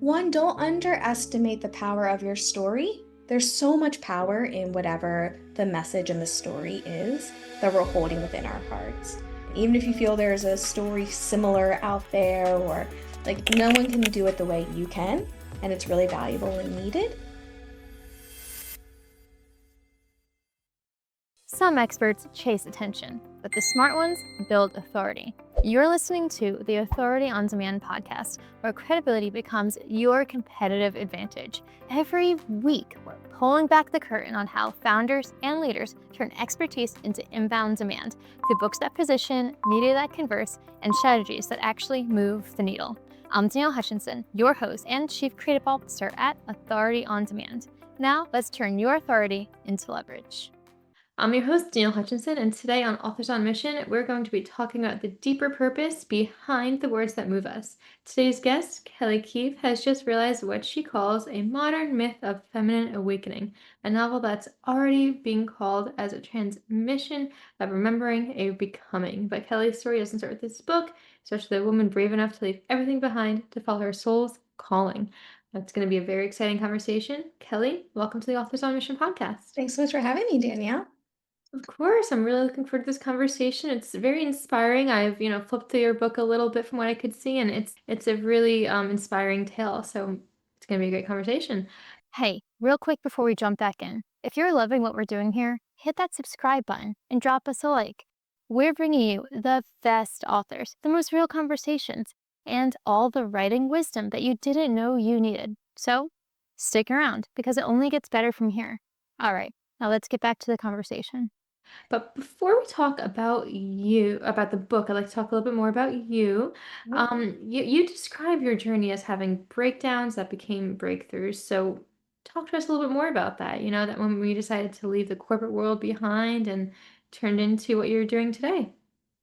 One, don't underestimate the power of your story. There's so much power in whatever the message and the story is that we're holding within our hearts. Even if you feel there's a story similar out there, or like no one can do it the way you can, and it's really valuable and needed. Some experts chase attention, but the smart ones build authority. You're listening to the Authority on Demand podcast, where credibility becomes your competitive advantage. Every week, we're pulling back the curtain on how founders and leaders turn expertise into inbound demand through books that position, media that converse, and strategies that actually move the needle. I'm Danielle Hutchinson, your host and Chief Creative Officer at Authority on Demand. Now, let's turn your authority into leverage. I'm your host, Danielle Hutchinson, and today on Authors on Mission, we're going to be talking about the deeper purpose behind the words that move us. Today's guest, Kelly Keefe, has just realized what she calls a modern myth of feminine awakening, a novel that's already being called as a transmission of remembering a becoming. But Kelly's story doesn't start with this book. It starts with a woman brave enough to leave everything behind to follow her soul's calling. That's going to be a very exciting conversation. Kelly, welcome to the Authors on Mission podcast. Thanks so much for having me, Danielle. Of course, I'm really looking forward to this conversation. It's very inspiring. I've flipped through your book a little bit from what I could see, and it's a really inspiring tale. So it's gonna be a great conversation. Hey, real quick before we jump back in, if you're loving what we're doing here, hit that subscribe button and drop us a like. We're bringing you the best authors, the most real conversations, and all the writing wisdom that you didn't know you needed. So stick around because it only gets better from here. All right, now let's get back to the conversation. But before we talk about you, about the book, I'd like to talk a little bit more about you. You describe your journey as having breakdowns that became breakthroughs. So talk to us a little bit more about that. That when we decided to leave the corporate world behind and turned into what you're doing today.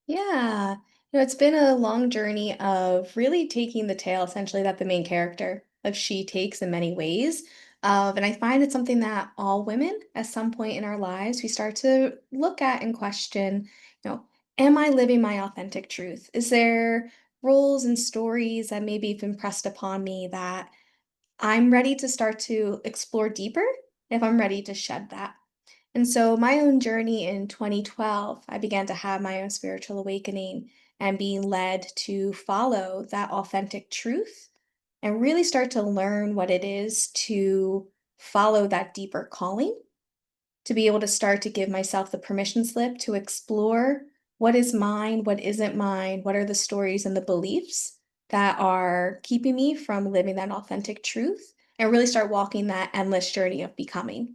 Yeah. It's been a long journey of really taking the tale essentially that the main character of she takes in many ways. And I find it's something that all women at some point in our lives we start to look at and question, you know, am I living my authentic truth? Is there roles and stories that maybe have been pressed upon me that I'm ready to start to explore deeper if I'm ready to shed that? And so, my own journey in 2012, I began to have my own spiritual awakening and being led to follow that authentic truth and really start to learn what it is to follow that deeper calling, to be able to start to give myself the permission slip to explore what is mine, what isn't mine, what are the stories and the beliefs that are keeping me from living that authentic truth, and really start walking that endless journey of becoming.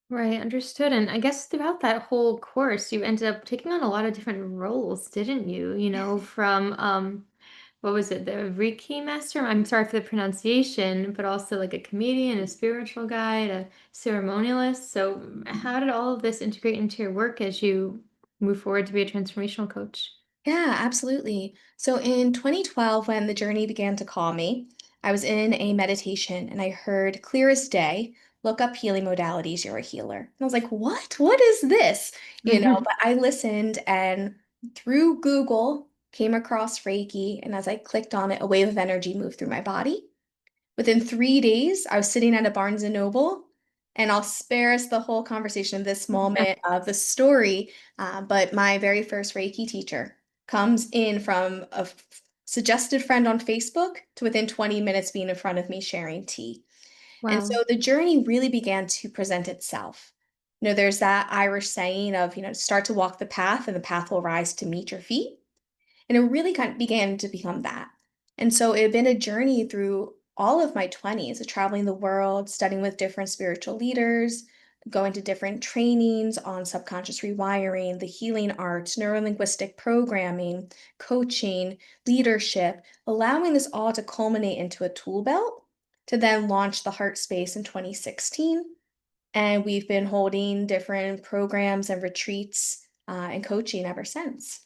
Right, understood. And I guess throughout that whole course, you ended up taking on a lot of different roles, didn't you? From what was it, the Reiki master? I'm sorry for the pronunciation, but also like a comedian, a spiritual guide, a ceremonialist. So how did all of this integrate into your work as you move forward to be a transformational coach? Yeah, absolutely. So in 2012, when the journey began to call me, I was in a meditation and I heard clear as day, look up healing modalities, you're a healer. And I was like, what? What is this? But I listened and through Google came across Reiki. And as I clicked on it, a wave of energy moved through my body. Within 3 days, I was sitting at a Barnes and Noble, and I'll spare us the whole conversation of this moment of the story. But my very first Reiki teacher comes in from suggested friend on Facebook to within 20 minutes being in front of me sharing tea. And Wow. so the journey really began to present itself. There's that Irish saying of, start to walk the path and the path will rise to meet your feet. And it really kind of began to become that. And so it had been a journey through all of my 20s of traveling the world, studying with different spiritual leaders, going to different trainings on subconscious rewiring, the healing arts, neurolinguistic programming, coaching, leadership, allowing this all to culminate into a tool belt to then launch the Heartspace in 2016. And we've been holding different programs and retreats and coaching ever since.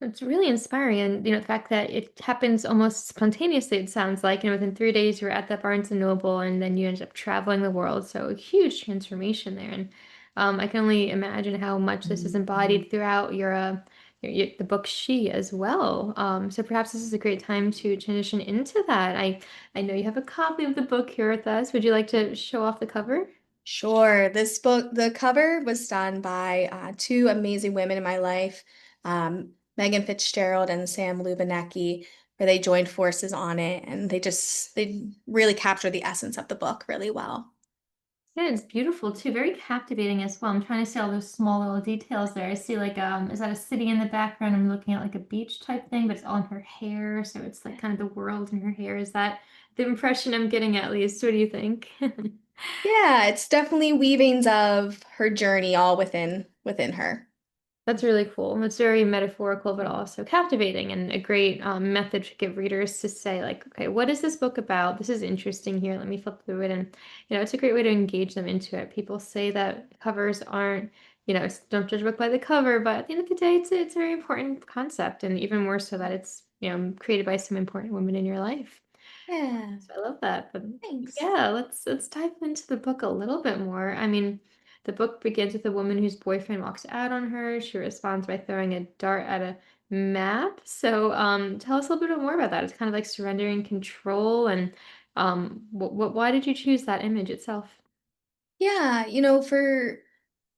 It's really inspiring, and the fact that it happens almost spontaneously. It sounds like, within 3 days you're at that Barnes and Noble, and then you end up traveling the world. So a huge transformation there, and I can only imagine how much this is embodied throughout your the book She as well. So perhaps this is a great time to transition into that. I know you have a copy of the book here with us. Would you like to show off the cover? Sure. This book, the cover was done by two amazing women in my life, Megan Fitzgerald and Sam Lubinecki, where they joined forces on it, and they really capture the essence of the book really well. Yeah, it's beautiful too. Very captivating as well. I'm trying to see all those small little details there. I see like is that a city in the background? I'm looking at like a beach type thing, but it's all in her hair. So it's like kind of the world in her hair. Is that the impression I'm getting at least? What do you think? Yeah, it's definitely weavings of her journey all within her. That's really cool. It's very metaphorical, but also captivating, and a great method to give readers to say, like, okay, what is this book about? This is interesting here. Let me flip through it, and it's a great way to engage them into it. People say that covers aren't, don't judge a book by the cover, but at the end of the day, it's a very important concept, and even more so that it's created by some important women in your life. Yeah, So I love that. But thanks. yeah, let's dive into the book a little bit more. I mean, the book begins with a woman whose boyfriend walks out on her. She responds by throwing a dart at a map. So tell us a little bit more about that. It's kind of like surrendering control, and why did you choose that image itself? Yeah, for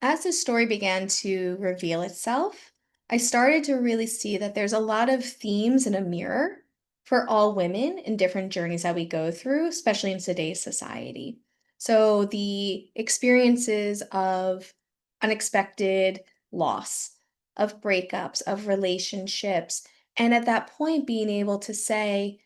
as the story began to reveal itself, I started to really see that there's a lot of themes in a mirror for all women in different journeys that we go through, especially in today's society. So, the experiences of unexpected loss, of breakups, of relationships, and at that point, being able to say,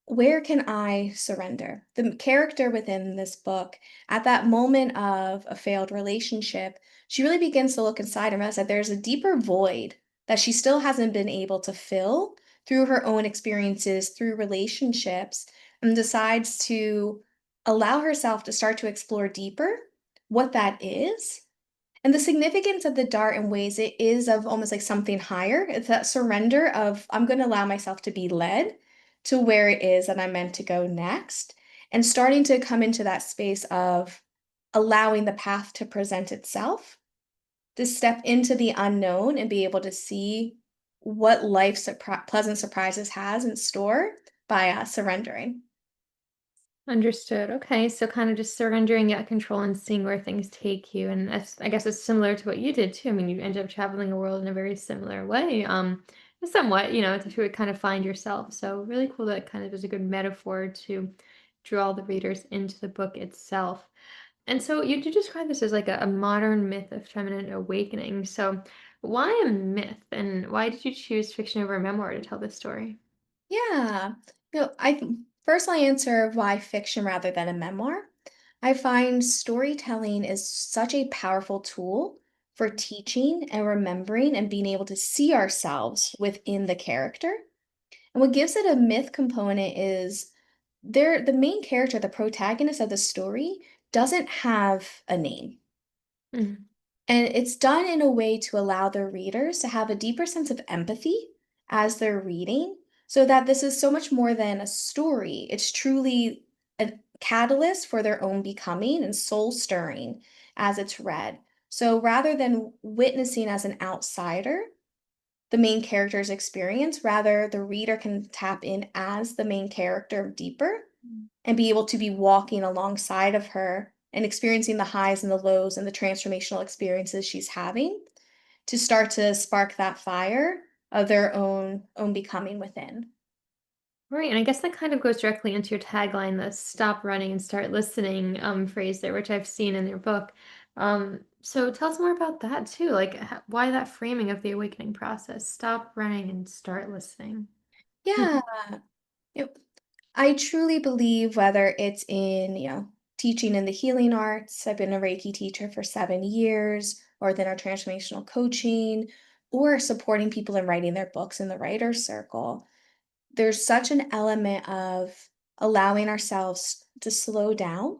where can I surrender? The character within this book, at that moment of a failed relationship, she really begins to look inside and realize that there's a deeper void that she still hasn't been able to fill through her own experiences, through relationships, and decides to allow herself to start to explore deeper what that is and the significance of the dart in ways it is of almost like something higher. It's that surrender of I'm going to allow myself to be led to where it is that I'm meant to go next and starting to come into that space of allowing the path to present itself, to step into the unknown and be able to see what life's pleasant surprises has in store by surrendering. Understood. Okay, so kind of just surrendering that control and seeing where things take you, and I guess it's similar to what you did too. I mean, you ended up traveling the world in a very similar way, somewhat, to kind of find yourself. So really cool that kind of is a good metaphor to draw the readers into the book itself. And so you did describe this as like a modern myth of feminine awakening. So why a myth, and why did you choose fiction over a memoir to tell this story? Yeah. First I answer why fiction rather than a memoir. I find storytelling is such a powerful tool for teaching and remembering and being able to see ourselves within the character. And what gives it a myth component is the main character, the protagonist of the story, doesn't have a name. Mhm. And it's done in a way to allow the readers to have a deeper sense of empathy as they're reading, so that this is so much more than a story. It's truly a catalyst for their own becoming and soul stirring as it's read. So rather than witnessing as an outsider the main character's experience, rather the reader can tap in as the main character deeper and be able to be walking alongside of her and experiencing the highs and the lows and the transformational experiences she's having to start to spark that fire of their own becoming within. Right, and I guess that kind of goes directly into your tagline, the "stop running and start listening" phrase there, which I've seen in your book. So tell us more about that too. Like, why that framing of the awakening process? Stop running and start listening. Yeah. Yep. I truly believe whether it's in, teaching in the healing arts, I've been a Reiki teacher for 7 years, or then our transformational coaching, or supporting people in writing their books in the writer's circle. There's such an element of allowing ourselves to slow down,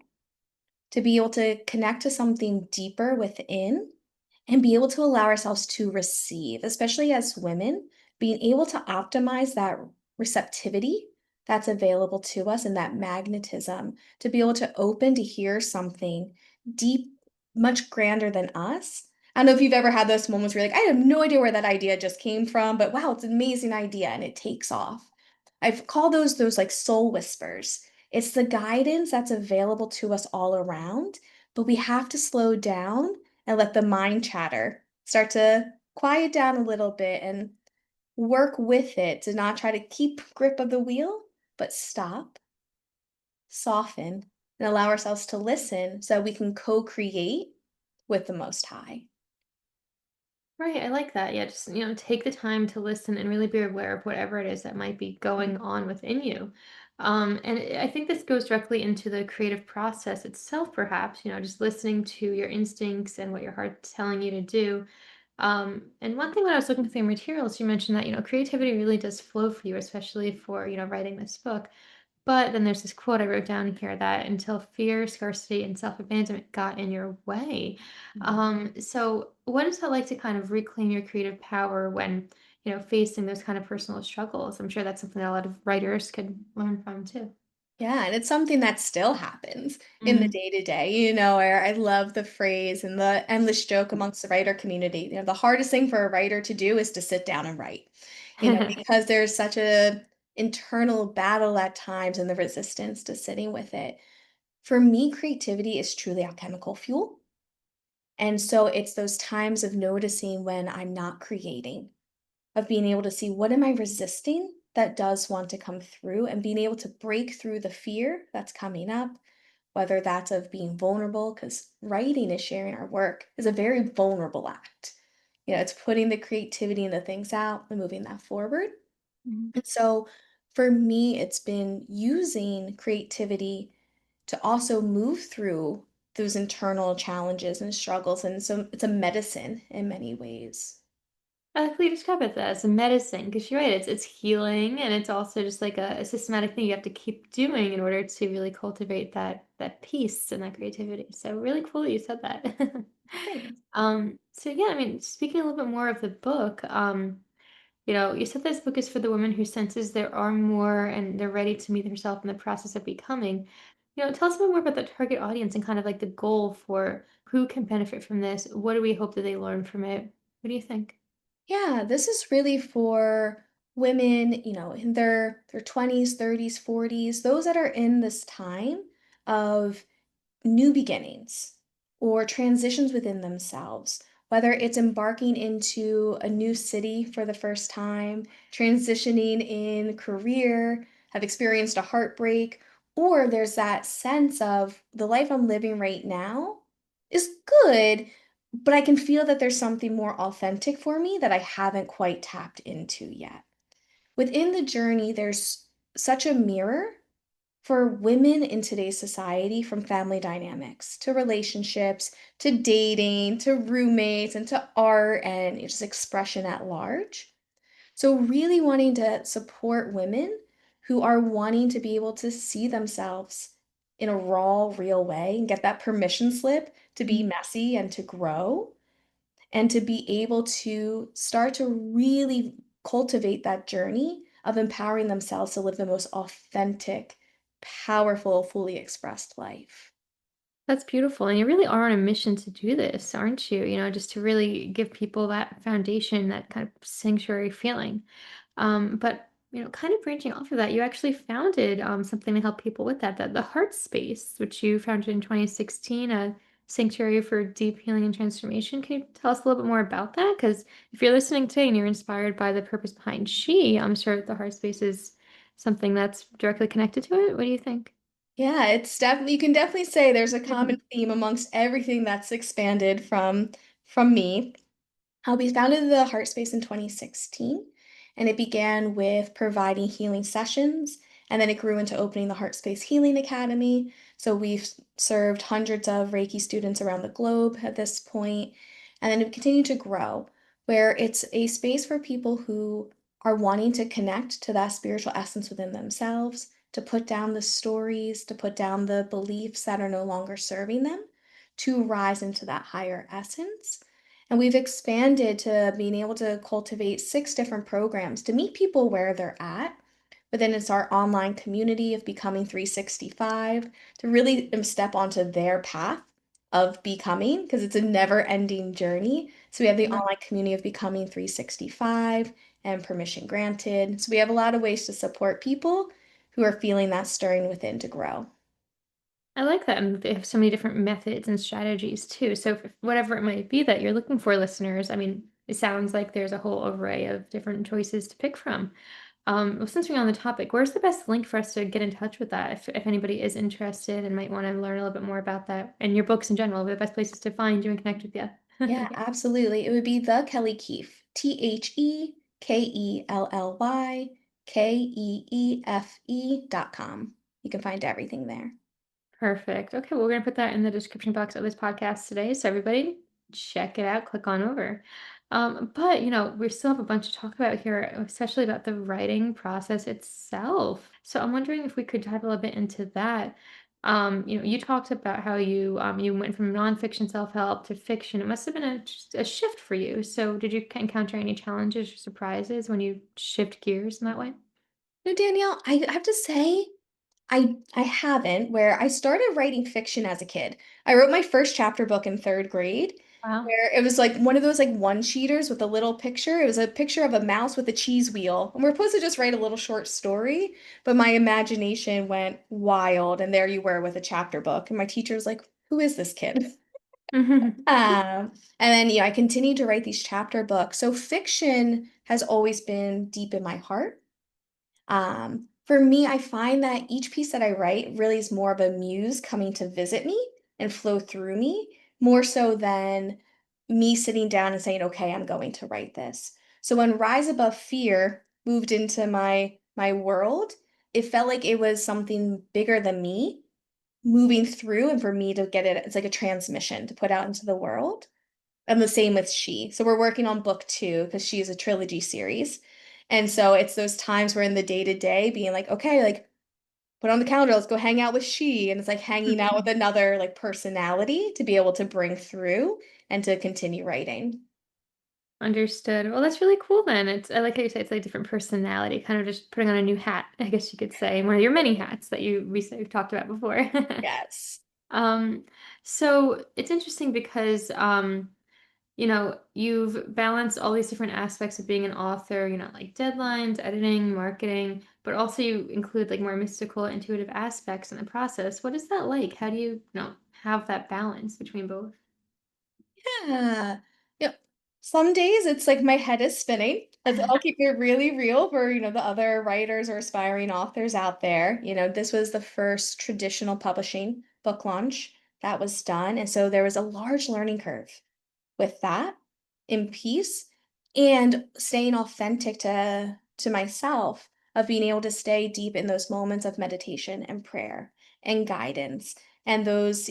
to be able to connect to something deeper within, and be able to allow ourselves to receive, especially as women, being able to optimize that receptivity that's available to us and that magnetism to be able to open to hear something deep, much grander than us, I don't know if you've ever had those moments where you're like, I have no idea where that idea just came from, but wow, it's an amazing idea and it takes off. I've called those like soul whispers. It's the guidance that's available to us all around, but we have to slow down and let the mind chatter start to quiet down a little bit and work with it to not try to keep grip of the wheel, but stop, soften, and allow ourselves to listen so we can co-create with the Most High. Right, I like that. Yeah, just take the time to listen and really be aware of whatever it is that might be going on within you. I think this goes directly into the creative process itself, perhaps, just listening to your instincts and what your heart's telling you to do. And one thing when I was looking through your materials, you mentioned that, creativity really does flow for you, especially for, writing this book. But then there's this quote I wrote down here that until fear, scarcity, and self abandonment got in your way. Mhm. So, what is that like to kind of reclaim your creative power when, facing those kind of personal struggles? I'm sure that's something that a lot of writers could learn from too. Yeah, and it's something that still happens in the Mm. day to day, where I love the phrase and the endless joke amongst the writer community. The hardest thing for a writer to do is to sit down and write, because there's such a internal battle at times and the resistance to sitting with it. For me, creativity is truly alchemical fuel. And so it's those times of noticing when I'm not creating, of being able to see what am I resisting that does want to come through and being able to break through the fear that's coming up, whether that's of being vulnerable, because writing is sharing our work is a very vulnerable act. It's putting the creativity and the things out and moving that forward. Mhm. And so for me, it's been using creativity to also move through those internal challenges and struggles. And so it's a medicine in many ways. I like how you describe it as a medicine, because you're right, it's healing and it's also just like a systematic thing you have to keep doing in order to really cultivate that peace and that creativity. So really cool that you said that. Thanks. So yeah, I mean, speaking a little bit more of the book, you said this book is for the woman who senses there are more and they're ready to meet herself in the process of becoming. Tell us a bit more about the target audience and kind of like the goal for who can benefit from this. What do we hope that they learn from it? What do you think? Yeah, this is really for women, in their 20s, 30s, 40s, those that are in this time of new beginnings or transitions within themselves, whether it's embarking into a new city for the first time, transitioning in career, have experienced a heartbreak, or there's that sense of the life I'm living right now is good, but I can feel that there's something more authentic for me that I haven't quite tapped into yet. Within the journey, there's such a mirror for women in today's society, from family dynamics to relationships to dating to roommates and to art and just expression at large. So, really wanting to support women who are wanting to be able to see themselves in a raw, real way and get that permission slip to be messy and to grow and to be able to start to really cultivate that journey of empowering themselves to live the most authentic, powerful, fully expressed life. That's beautiful. And you really are on a mission to do this, aren't you? Just to really give people that foundation, that kind of sanctuary feeling. But kind of branching off of that, you actually founded something to help people with that, the Heartspace, which you founded in 2016, a sanctuary for deep healing and transformation. Can you tell us a little bit more about that? Because if you're listening today and you're inspired by the purpose behind She, I'm sure the Heartspace is something that's directly connected to it. What do you think? Yeah, it's definitely you can definitely say there's a common theme amongst everything that's expanded from me. We founded the Heart Space in 2016, and it began with providing healing sessions, and then it grew into opening the Heart Space Healing Academy. So we've served hundreds of Reiki students around the globe at this point, and then it continued to grow, where it's a space for people who are wanting to connect to that spiritual essence within themselves, to put down the stories, to put down the beliefs that are no longer serving them, to rise into that higher essence. And we've expanded to being able to cultivate 6 different programs to meet people where they're at. But then it's our online community of Becoming 365 to really step onto their path of becoming because it's a never-ending journey. So we have the Yeah. online community of Becoming 365 and Permission Granted. So we have a lot of ways to support people who are feeling that stirring within to grow. I like that, and they have so many different methods and strategies too. So, whatever it might be that you're looking for, listeners, I mean, it sounds like there's a whole array of different choices to pick from. Well, since we're on the topic, where's the best link for us to get in touch with that if anybody is interested and might want to learn a little bit more about that and your books in general, the best places to find you and connect with you? Yeah, absolutely. It would be the Kelly Keefe, TheKellyKeefe.com. You can find everything there. Perfect. Okay, well, we're going to put that in the description box of this podcast today. So, everybody, check it out, click on over. But, we still have a bunch to talk about here, especially about the writing process itself. So, I'm wondering if we could dive a little bit into that. You talked about how you went from nonfiction self help to fiction. It must have been just a shift for you. So, did you encounter any challenges or surprises when you shift gears in that way? No, Danielle, I have to say, I haven't, where I started writing fiction as a kid. I wrote my first chapter book in 3rd grade, Wow. where it was like one of those like one-sheeters with a little picture. It was a picture of a mouse with a cheese wheel. And we're supposed to just write a little short story, but my imagination went wild, and there you were with a chapter book. And my teacher was like, "Who is this kid?" And then, I continued to write these chapter books. So fiction has always been deep in my heart. For me, I find that each piece that I write really is more of a muse coming to visit me and flow through me, more so than me sitting down and saying, "Okay, I'm going to write this." So when Rise Above Fear moved into my world, it felt like it was something bigger than me moving through, and for me to get it, it's like a transmission to put out into the world. And the same with She. So we're working on book 2 because She is a trilogy series. And so it's those times where in the day to day being like, okay, like put on the calendar, let's go hang out with She. And it's like hanging out with another like personality to be able to bring through and to continue writing. Understood. Well, that's really cool then. I like how you say it's like a different personality, kind of just putting on a new hat, I guess you could say, one of your many hats that you recently talked about before. Yes. um, so it's interesting because you've balanced all these different aspects of being an author, like deadlines, editing, marketing, but also you include like more mystical, intuitive aspects in the process. What is that like? How do you have that balance between both? Yeah. Yep. Some days it's like my head is spinning. I'll keep it really real for, the other writers or aspiring authors out there. This was the first traditional publishing book launch that was done. And so there was a large learning curve with that in peace and staying authentic to myself, of being able to stay deep in those moments of meditation and prayer and guidance, and those,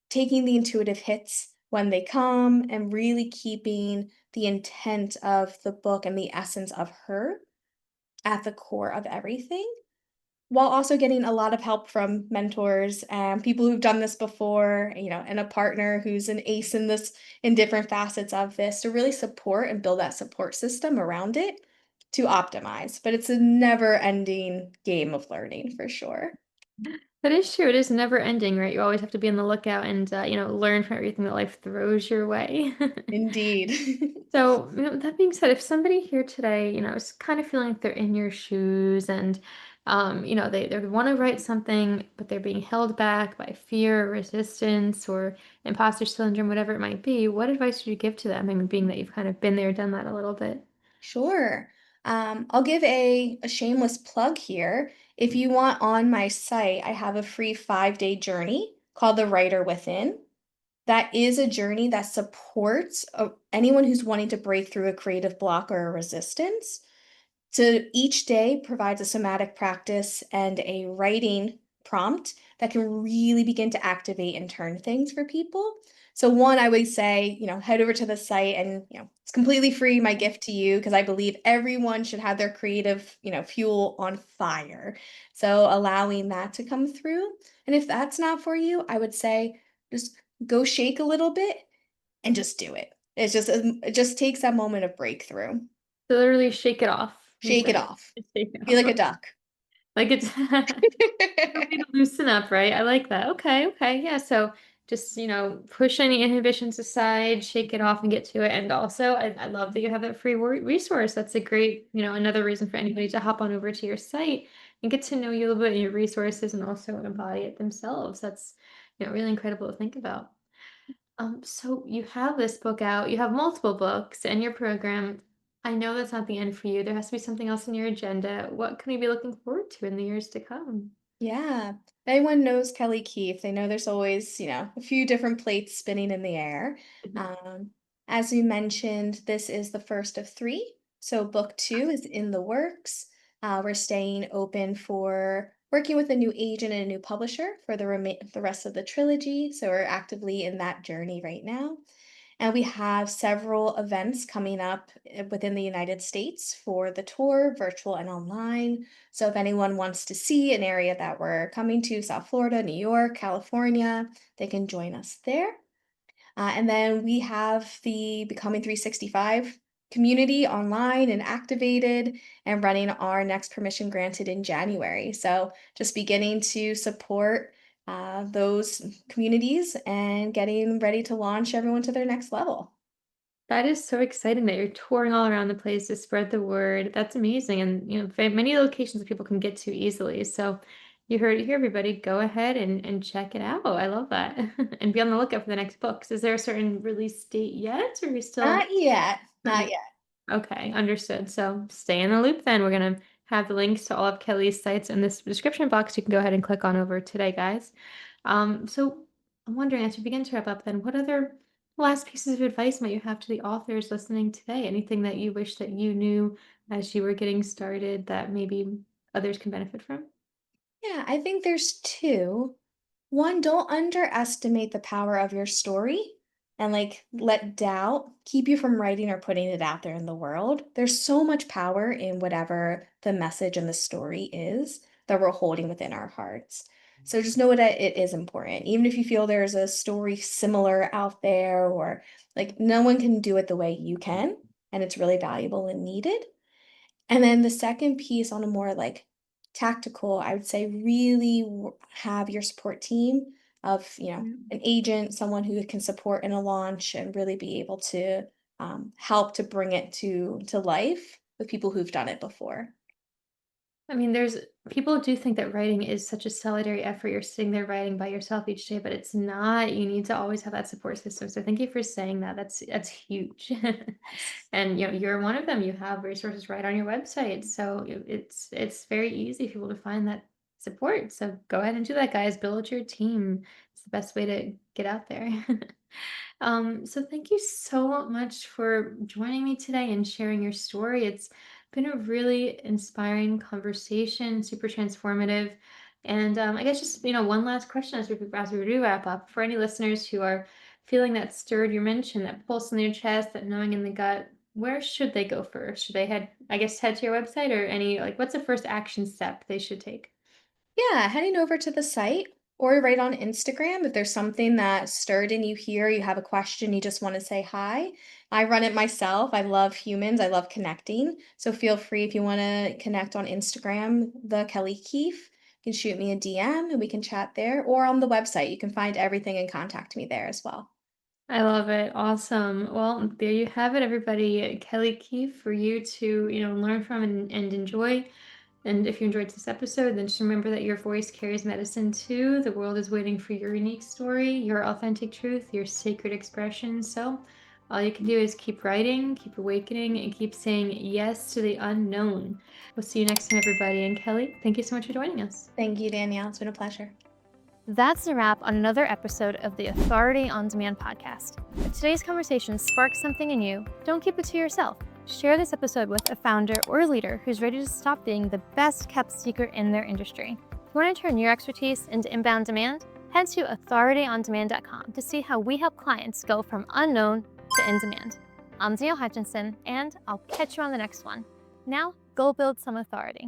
taking the intuitive hits when they come, and really keeping the intent of the book and the essence of her at the core of everything, while also getting a lot of help from mentors and people who've done this before, and a partner who's an ace in this, in different facets of this, to really support and build that support system around it to optimize. But it's a never ending game of learning for sure. That is true. It is never ending, right? You always have to be on the lookout and learn from everything that life throws your way. Indeed. So, that being said, if somebody here today, is kind of feeling like they're in your shoes and, they want to write something, but they're being held back by fear, resistance, or imposter syndrome, whatever it might be, what advice would you give to them? I mean, being that you've kind of been there, done that a little bit. Sure. I'll give a shameless plug here. If you want, on my site, I have a free 5-day journey called The Writer Within. That is a journey that supports anyone who's wanting to break through a creative block or a resistance. So each day provides a somatic practice and a writing prompt that can really begin to activate and turn things for people. So one, I would say, head over to the site, and, it's completely free, my gift to you, because I believe everyone should have their creative, fuel on fire. So allowing that to come through. And if that's not for you, I would say just go shake a little bit and just do it. It just takes that moment of breakthrough. So literally shake it off, you Shake it say. off. Just shake it Be like off. a duck. Like it's a way to loosen up, right? I like that. Okay, okay. Yeah. So just, push any inhibitions aside, shake it off and get to it. And also, I love that you have that free resource. That's a great, another reason for anybody to hop on over to your site and get to know you a little bit and your resources and also embody it themselves. That's, really incredible to think about. So you have this book out, you have multiple books and your program. I know that's not the end for you. There has to be something else in your agenda. What can we be looking forward to in the years to come? Yeah. If anyone knows Kelly Keefe, they know there's always, a few different plates spinning in the air. Mhm. Um, as you mentioned, this is the first of three. So book two is in the works. We're staying open for working with a new agent and a new publisher for the rest of the trilogy. So we're actively in that journey right now. And we have several events coming up within the United States for the tour, virtual and online. So if anyone wants to see an area that we're coming to, South Florida, New York, California, they can join us there. And then we have the Becoming 365 community online and activated and running our next permission granted in January. So just beginning to support those communities and getting ready to launch everyone to their next level. That is so exciting that you're touring all around the place to spread the word. That's amazing. And, many locations that people can get to easily. So you heard it here, everybody. Go ahead and check it out. I love that. And be on the lookout for the next books. Is there a certain release date yet? Or are we still Not yet, not not yet? yet. Okay, understood. So stay in the loop then. We're going to have the links to all of Kelly's sites in this description box. You can go ahead and click on over today, guys. So I'm wondering, as we begin to wrap up, then what other last pieces of advice might you have to the authors listening today? Anything that you wish that you knew as you were getting started that maybe others can benefit from? Yeah, I think there's two. One, don't underestimate the power of your story and let doubt keep you from writing or putting it out there in the world. There's so much power in whatever the message and the story is that we're holding within our hearts. So just know that it is important. Even if you feel there's a story similar out there or no one can do it the way you can, and it's really valuable and needed. And then the second piece on a more tactical, I would say really have your support team of, an agent, someone who can support in a launch and really be able to help to bring it to life with people who've done it before. I mean, there's people do think that writing is such a solitary effort. You're sitting there writing by yourself each day, but it's not. You need to always have that support system. So thank you for saying that. That's huge. Yes. And you're one of them. You have resources right on your website. So it's very easy for people to find that support. So go ahead and do that, guys. Build your team. It's the best way to get out there. So thank you so much for joining me today and sharing your story. It's been a really inspiring conversation, super transformative. And I guess just one last question as we do wrap up for any listeners who are feeling that stirred you mentioned, that pulse in their chest, that knowing in the gut. Where should they go first? Should they head to your website or any what's the first action step they should take? Yeah, heading over to the site or right on Instagram if there's something that stirred in you here, you have a question, you just want to say hi. I run it myself. I love humans. I love connecting. So feel free if you want to connect on Instagram, the Kelly Keefe. You can shoot me a DM and we can chat there or on the website. You can find everything and contact me there as well. I love it. Awesome. Well, there you have it, everybody. Kelly Keefe for you to, learn from and enjoy. And if you enjoyed this episode, then just remember that your voice carries medicine too. The world is waiting for your unique story, your authentic truth, your sacred expression. So all you can do is keep writing, keep awakening, and keep saying yes to the unknown. We'll see you next time, everybody. And Kelly, thank you so much for joining us. Thank you, Danielle. It's been a pleasure. That's a wrap on another episode of the Authority on Demand podcast. If today's conversation sparked something in you, don't keep it to yourself. Share this episode with a founder or a leader who's ready to stop being the best kept secret in their industry. If you want to turn your expertise into inbound demand, head to authorityondemand.com to see how we help clients go from unknown to in demand. I'm Danielle Hutchinson, and I'll catch you on the next one. Now, go build some authority.